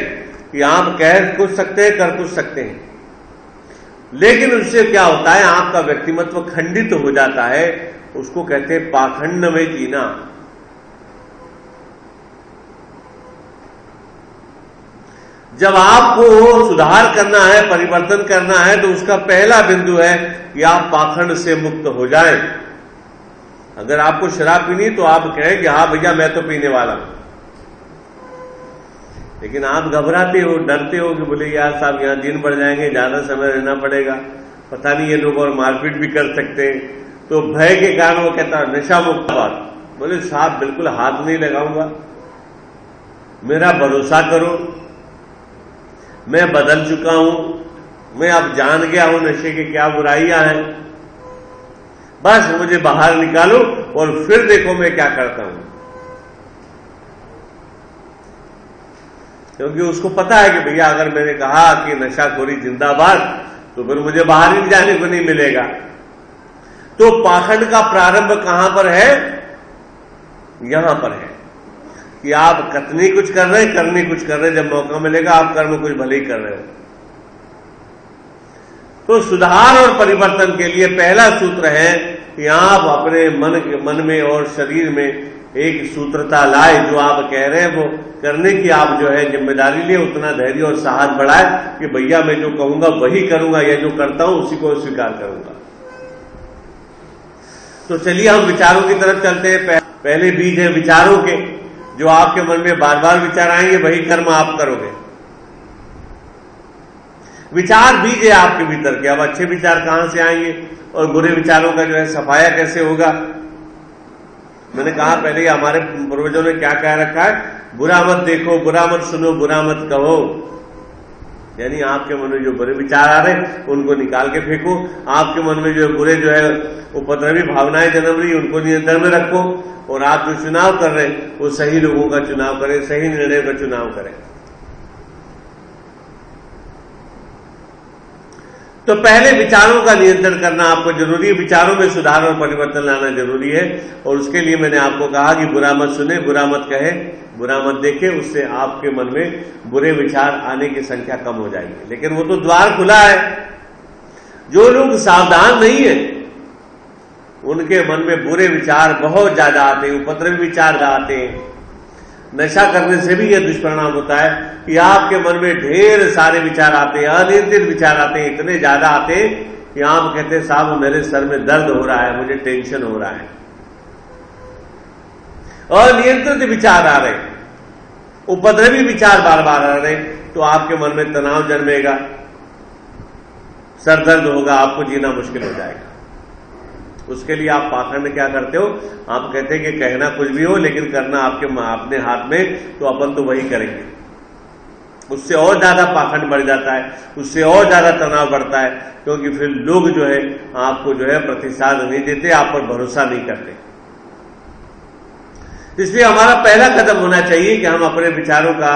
कि आप कह कुछ सकते हैं, कर कुछ सकते हैं, लेकिन उससे क्या होता है, आपका व्यक्तिमत्व खंडित हो जाता है। उसको कहते हैं पाखंड में जीना। जब आपको सुधार करना है, परिवर्तन करना है, तो उसका पहला बिंदु है कि आप पाखंड से मुक्त हो जाएं। अगर आपको शराब पीनी तो आप कहें कि हाँ भैया मैं तो पीने वाला हूं, लेकिन आप घबराते हो, डरते हो कि बोले यार साहब यहां दिन बढ़ जाएंगे, ज्यादा समय रहना पड़ेगा, पता नहीं ये लोग और मारपीट भी कर सकते हैं, तो भय के कारण वो कहता है नशा मुक्त बात। बोले साहब बिल्कुल हाथ नहीं लगाऊंगा, मेरा भरोसा करो, मैं बदल चुका हूं, मैं अब जान गया हूं नशे की क्या बुराइयां हैं, बस मुझे बाहर निकालो और फिर देखो मैं क्या करता हूं। क्योंकि उसको पता है कि भैया अगर मैंने कहा कि नशाखोरी जिंदाबाद तो फिर मुझे बाहर ही जाने को नहीं मिलेगा। तो पाखंड का प्रारंभ कहां पर है? यहां पर है कि आप कथनी कुछ कर रहे हैं, करनी कुछ कर रहे हैं, जब मौका मिलेगा आप कर्म कुछ भले ही कर रहे हो। तो सुधार और परिवर्तन के लिए पहला सूत्र है कि आप अपने मन में और शरीर में एक सूत्रता लाए, जो आप कह रहे हैं वो करने की आप जो है जिम्मेदारी लिए, उतना धैर्य और साहस बढ़ाए कि भैया मैं जो कहूंगा वही करूंगा, या जो करता हूं उसी को स्वीकार करूंगा। तो चलिए हम विचारों की तरफ चलते हैं। पहले बीज है विचारों के, जो आपके मन में बार बार विचार आएंगे वही कर्म आप करोगे। विचार बीज है आपके भीतर के। अब अच्छे विचार कहां से आएंगे और बुरे विचारों का जो है सफाया कैसे होगा? मैंने कहा पहले हमारे पूर्वजों ने क्या कह रखा है, बुरा मत देखो, बुरा मत सुनो, बुरा मत कहो। यानी आपके मन में जो बुरे विचार आ रहे हैं उनको निकाल के फेंको। आपके मन में जो बुरे जो है उपद्रवी भावनाएं जन्म रही उनको नियंत्रण में रखो। और आप जो चुनाव कर रहे हैं वो सही लोगों का चुनाव करें, सही निर्णय का चुनाव करें। तो पहले विचारों का नियंत्रण करना आपको जरूरी है, विचारों में सुधार और परिवर्तन लाना जरूरी है। और उसके लिए मैंने आपको कहा कि बुरा मत सुने, बुरा मत कहे, बुरा मत देखे, उससे आपके मन में बुरे विचार आने की संख्या कम हो जाएगी। लेकिन वो तो द्वार खुला है। जो लोग सावधान नहीं है उनके मन में बुरे विचार बहुत ज्यादा आते हैं, उपद्रवी विचार आते हैं। नशा करने से भी यह दुष्परिणाम होता है कि आपके मन में ढेर सारे विचार आते हैं, अनियंत्रित विचार आते हैं, इतने ज्यादा आते हैं कि आप कहते हैं साहब मेरे सर में दर्द हो रहा है, मुझे टेंशन हो रहा है। अनियंत्रित विचार आ रहे, उपद्रवी विचार बार बार आ रहे, तो आपके मन में तनाव जन्मेगा, सर दर्द होगा, आपको जीना मुश्किल हो जाएगा। उसके लिए आप पाखंड क्या करते हो? आप कहते हैं कि कहना कुछ भी हो लेकिन करना आपके अपने हाथ में, तो अपन तो वही करेंगे। उससे और ज्यादा पाखंड बढ़ जाता है, उससे और ज्यादा तनाव बढ़ता है, क्योंकि फिर लोग जो है आपको जो है प्रतिसाद नहीं देते, आप पर भरोसा नहीं करते। इसलिए हमारा पहला कदम होना चाहिए कि हम अपने विचारों का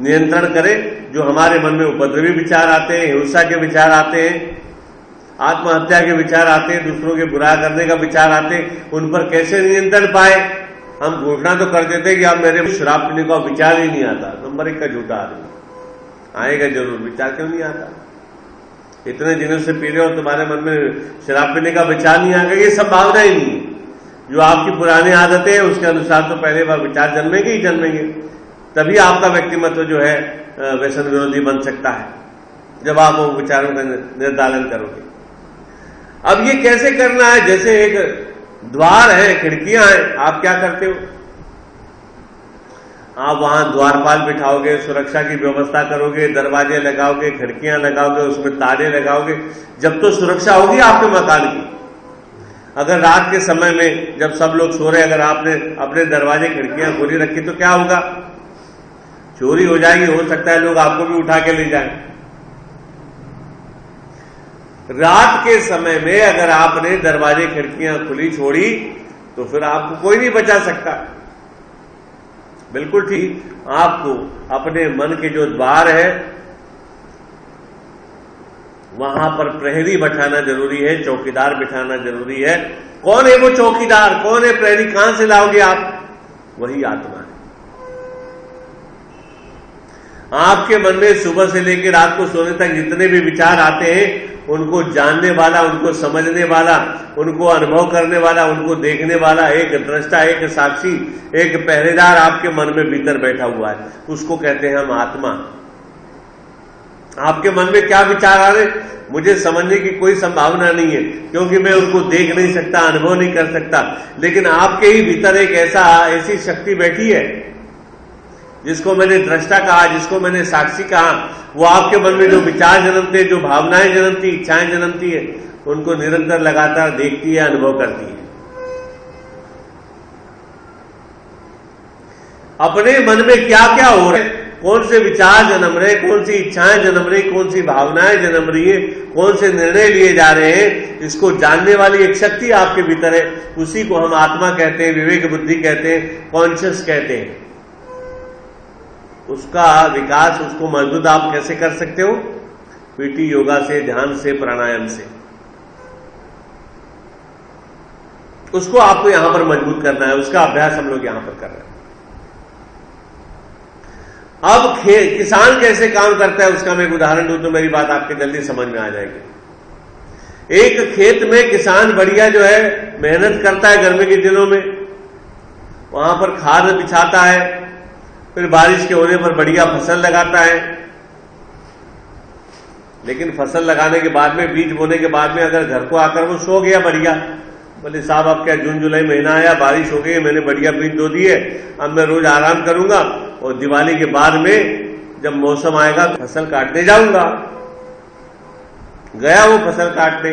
नियंत्रण करें। जो हमारे मन में उपद्रवी विचार आते हैं, हिंसा के विचार आते हैं, आत्महत्या के विचार आते हैं, दूसरों के बुरा करने का विचार आते हैं, उन पर कैसे नियंत्रण पाए? हम घोषणा तो कर देते कि आप मेरे शराब पीने का विचार ही नहीं आता। नंबर 1 का झूठा आदमी। आएगा जरूर, विचार क्यों नहीं आता? इतने दिनों से पी रहे हो, तुम्हारे मन में शराब पीने का विचार नहीं आएगा, ये सब भावना ही नहीं है। जो आपकी पुरानी आदतें हैं उसके अनुसार तो पहले बार विचार जन्मेंगे ही जन्मेंगे। तभी आपका व्यक्तिमत्व जो है व्यसन विरोधी बन सकता है, जब आप वो विचारों का निर्धारण करोगे। अब ये कैसे करना है? जैसे एक द्वार है, खिड़कियां हैं, आप क्या करते हो? आप वहां द्वारपाल बिठाओगे, सुरक्षा की व्यवस्था करोगे, दरवाजे लगाओगे, खिड़कियां लगाओगे, उसमें ताले लगाओगे, जब तो सुरक्षा होगी आपके मकान की। अगर रात के समय में जब सब लोग सो रहे, अगर आपने अपने दरवाजे खिड़कियां खुली रखी तो क्या होगा? चोरी हो जाएगी, हो सकता है लोग आपको भी उठा के ले जाएं। रात के समय में अगर आपने दरवाजे खिड़कियां खुली छोड़ी तो फिर आपको कोई नहीं बचा सकता। बिल्कुल ठीक, आपको अपने मन के जो द्वार है वहां पर प्रहरी बैठाना जरूरी है, चौकीदार बिठाना जरूरी है। कौन है वो चौकीदार, कौन है प्रहरी, कहां से लाओगे आप? वही आत्मा है। आपके मन में सुबह से लेकर रात को सोने तक जितने भी विचार आते हैं उनको जानने वाला, उनको समझने वाला, उनको अनुभव करने वाला, उनको देखने वाला एक दृष्टा, एक साक्षी, एक पहरेदार आपके मन में भीतर बैठा हुआ है। उसको कहते हैं हम आत्मा। आपके मन में क्या विचार आ रहे मुझे समझने की कोई संभावना नहीं है, क्योंकि मैं उनको देख नहीं सकता, अनुभव नहीं कर सकता। लेकिन आपके ही भीतर एक ऐसी शक्ति बैठी है जिसको मैंने दृष्टा कहा, जिसको मैंने साक्षी कहा। वो आपके मन में जो विचार जन्मते, जो भावनाएं जन्मती, इच्छाएं जन्मती है, उनको निरंतर लगातार देखती है, अनुभव करती है। अपने मन में क्या क्या हो रहा है, कौन से विचार जन्म रहे, कौन सी इच्छाएं जन्म रही, कौन सी भावनाएं जन्म रही है, कौन से निर्णय लिए जा रहे हैं, इसको जानने वाली एक शक्ति आपके भीतर है। उसी को हम आत्मा कहते हैं, विवेक बुद्धि कहते हैं, कॉन्शियस कहते हैं। उसका विकास, उसको मजबूत आप कैसे कर सकते हो? पीटी योगा से, ध्यान से, प्राणायाम से। उसको आपको यहां पर मजबूत करना है, उसका अभ्यास हम लोग यहां पर कर रहे हैं। अब किसान कैसे काम करता है उसका मैं एक उदाहरण दूं तो मेरी बात आपके जल्दी समझ में आ जाएगी। एक खेत में किसान बढ़िया जो है मेहनत करता है गर्मी के दिनों में, वहां पर खाद बिछाता है, फिर बारिश के होने पर बढ़िया फसल लगाता है। लेकिन फसल लगाने के बाद में, बीज बोने के बाद में अगर घर को आकर वो सो गया बढ़िया, बोले साहब अब क्या जून जुलाई महीना आया, बारिश हो गई, मैंने बढ़िया बीज बो दिए, अब मैं रोज आराम करूंगा और दिवाली के बाद में जब मौसम आएगा फसल काटने जाऊंगा। गया वो फसल काटने।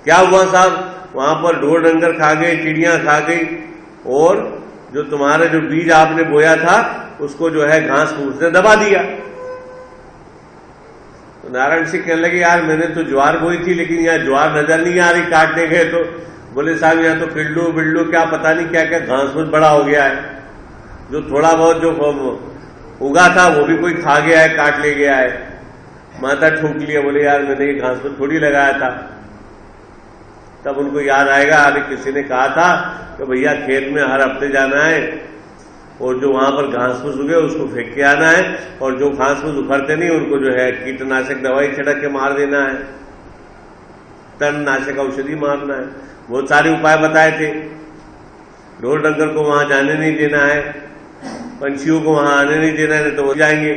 क्या हुआ साहब, वहां पर ढोर डंगर खा गए, चिड़ियां खा गई, और जो तुम्हारे जो बीज आपने बोया था उसको जो है घास फूस ने दबा दिया। तो नारायण सिंह कहने लगे, यार मैंने तो ज्वार बोई थी, लेकिन यहाँ ज्वार नजर नहीं आ रही। काटने गए तो बोले, साहब यहाँ तो पिल्लू बिल्लू क्या पता नहीं क्या क्या घास फूस बड़ा हो गया है। जो थोड़ा बहुत जो उगा था वो भी कोई खा गया है, काट ले गया है। माथा ठोक लिया, बोले यार मैंने ये घास फूस थोड़ी लगाया था। तब उनको याद आएगा, अरे किसी ने कहा था कि भैया खेत में हर हफ्ते जाना है और जो वहां पर घास फूस उगे उसको फेंक के आना है, और जो घास फूस उखड़ते नहीं उनको जो है कीटनाशक दवाई छिड़क के मार देना है, तणनाशक औषधि मारना है। बहुत सारे उपाय बताए थे। ढोर डंगर को वहां जाने नहीं देना है, पंछियों को वहां आने नहीं देना है, नहीं तो वो जाएंगे।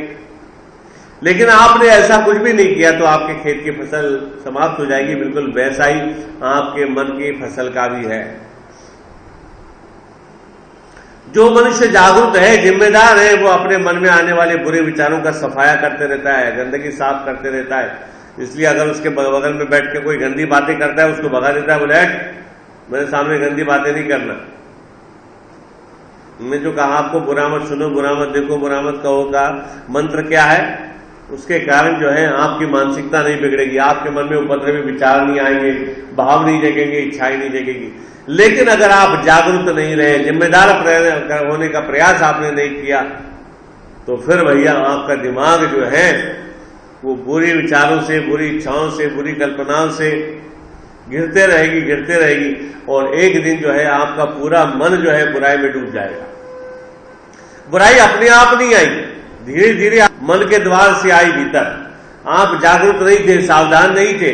लेकिन आपने ऐसा कुछ भी नहीं किया तो आपके खेत की फसल समाप्त हो जाएगी। बिल्कुल वैसा ही आपके मन की फसल का भी है। जो मनुष्य जागरूक है, जिम्मेदार है, वो अपने मन में आने वाले बुरे विचारों का सफाया करते रहता है, गंदगी साफ करते रहता है। इसलिए अगर उसके बगल में बैठ के कोई गंदी बातें करता है उसको भगा देता है, बोले मेरे सामने गंदी बातें नहीं करना। मैं जो कहा आपको बुरा मत सुनो, बुरा मत देखो, बुरा मत कहो का मंत्र क्या है, उसके कारण जो है आपकी मानसिकता नहीं बिगड़ेगी, आपके मन में उपद्रवी विचार नहीं आएंगे, भाव नहीं जगेंगे, इच्छाएं नहीं जगेगी। लेकिन अगर आप जागरूक नहीं रहे, जिम्मेदार होने का प्रयास आपने नहीं किया, तो फिर भैया आपका दिमाग जो है वो बुरे विचारों से, बुरी इच्छाओं से, बुरी कल्पनाओं से गिरते रहेगी, और एक दिन जो है आपका पूरा मन जो है बुराई में डूब जाएगा। बुराई अपने आप नहीं आई, धीरे धीरे मन के द्वार से आई भीतर। आप जागरूक नहीं थे, सावधान नहीं थे।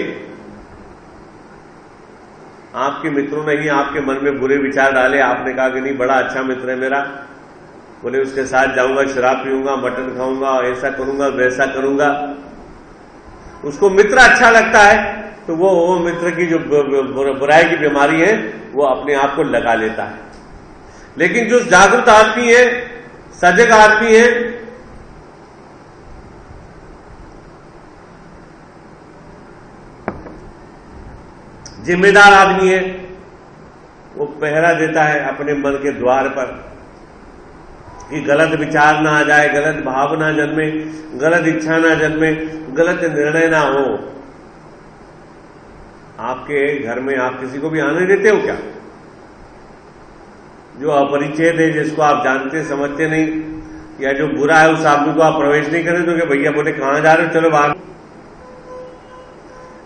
आपके मित्रों ने ही आपके मन में बुरे विचार डाले। आपने कहा कि नहीं बड़ा अच्छा मित्र है मेरा, बोले उसके साथ जाऊंगा, शराब पीऊंगा, मटन खाऊंगा, ऐसा करूंगा, वैसा करूंगा। उसको मित्र अच्छा लगता है तो वो मित्र की जो बुराई की बीमारी है वो अपने आप को लगा लेता है। लेकिन जो जागरूक आदमी है, सजग आदमी है, जिम्मेदार आदमी है, वो पहरा देता है अपने मन के द्वार पर कि गलत विचार ना आ जाए, गलत भाव ना जन्मे, गलत इच्छा ना जन्मे, गलत निर्णय ना हो। आपके घर में आप किसी को भी आने देते हो क्या? जो अपरिचित है, जिसको आप जानते समझते नहीं, या जो बुरा है उस आदमी को आप प्रवेश नहीं करें तो भैया बोले कहां जा रहे हो, चलो बाहर।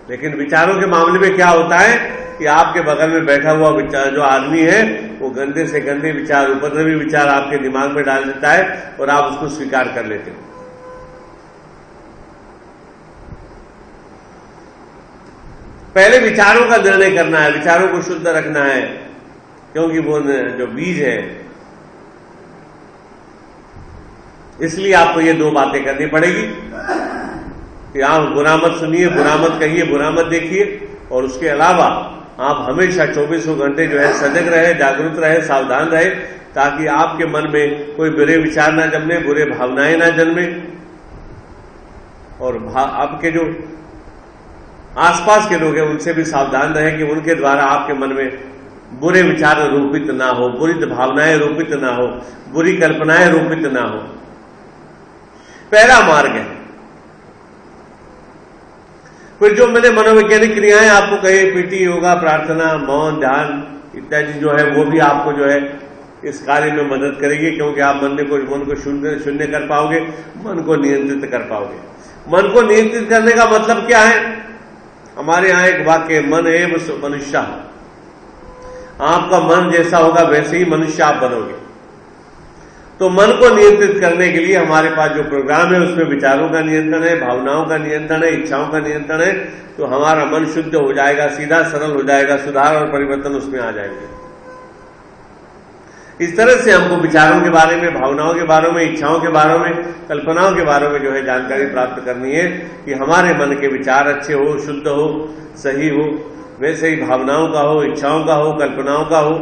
लेकिन विचारों के मामले में क्या होता है कि आपके बगल में बैठा हुआ विचार जो आदमी है वो गंदे से गंदे विचार, उपद्रवी विचार आपके दिमाग में डाल देता है और आप उसको स्वीकार कर लेते हो। पहले विचारों का निर्णय करना है, विचारों को शुद्ध रखना है, क्योंकि वो जो बीज है, इसलिए आपको ये दो बातें करनी पड़ेगी कि आप बुरा मत सुनिए, बुरा मत कहिए, बुरा मत देखिए, और उसके अलावा आप हमेशा 24 घंटे जो है सजग रहे, जागरूक रहे, सावधान रहे, ताकि आपके मन में कोई बुरे विचार ना जन्मे, बुरे भावनाएं ना जन्मे, और आपके जो आसपास के लोग हैं उनसे भी सावधान रहे कि उनके द्वारा आपके मन में बुरे विचार रोपित ना हो, बुरी भावनाएं रोपित ना हो, बुरी कल्पनाएं रोपित ना हो। पहला मार्ग है। फिर जो मैंने मनोवैज्ञानिक क्रियाएं आपको कही, पीटी, योगा, प्रार्थना, मौन, ध्यान इत्यादि जो है वो भी आपको जो है इस कार्य में मदद करेगी, क्योंकि आप मन को शून्य कर पाओगे, मन को नियंत्रित कर पाओगे। मन को नियंत्रित करने का मतलब क्या है? हमारे यहां एक वाक्य, मन एव मनुष्य। आपका मन जैसा होगा वैसे ही मनुष्य आप बनोगे। तो मन को नियंत्रित करने के लिए हमारे पास जो प्रोग्राम है उसमें विचारों का नियंत्रण है, भावनाओं का नियंत्रण है, इच्छाओं का नियंत्रण है। तो हमारा मन शुद्ध हो जाएगा, सीधा सरल हो जाएगा, सुधार और परिवर्तन उसमें आ जाएंगे। इस तरह से हमको विचारों के बारे में, भावनाओं के बारे में, इच्छाओं के बारे में, कल्पनाओं के बारे में जो है जानकारी प्राप्त करनी है कि हमारे मन के विचार अच्छे हो, शुद्ध हो, सही हो, वैसे ही भावनाओं का हो, इच्छाओं का हो, कल्पनाओं का हो।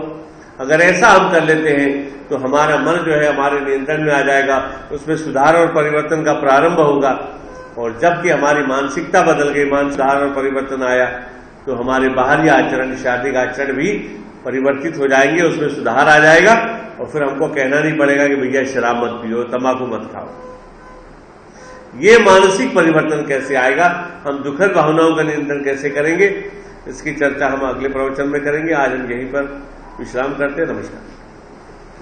अगर ऐसा हम कर लेते हैं तो हमारा मन जो है हमारे नियंत्रण में आ जाएगा, उसमें सुधार और परिवर्तन का प्रारंभ होगा। और जबकि हमारी मानसिकता बदल गई, मान सुधार और परिवर्तन आया, तो हमारे बाहरी आचरण, शारीरिक आचरण भी परिवर्तित हो जाएंगे, उसमें सुधार आ जाएगा। और फिर हमको कहना नहीं पड़ेगा कि भैया शराब मत पियो, तंबाकू मत खाओ। ये मानसिक परिवर्तन कैसे आएगा, हम दुखद भावनाओं का नियंत्रण कैसे करेंगे, इसकी चर्चा हम अगले प्रवचन में करेंगे। आज हम यहीं पर विश्राम करते हैं। नमस्कार।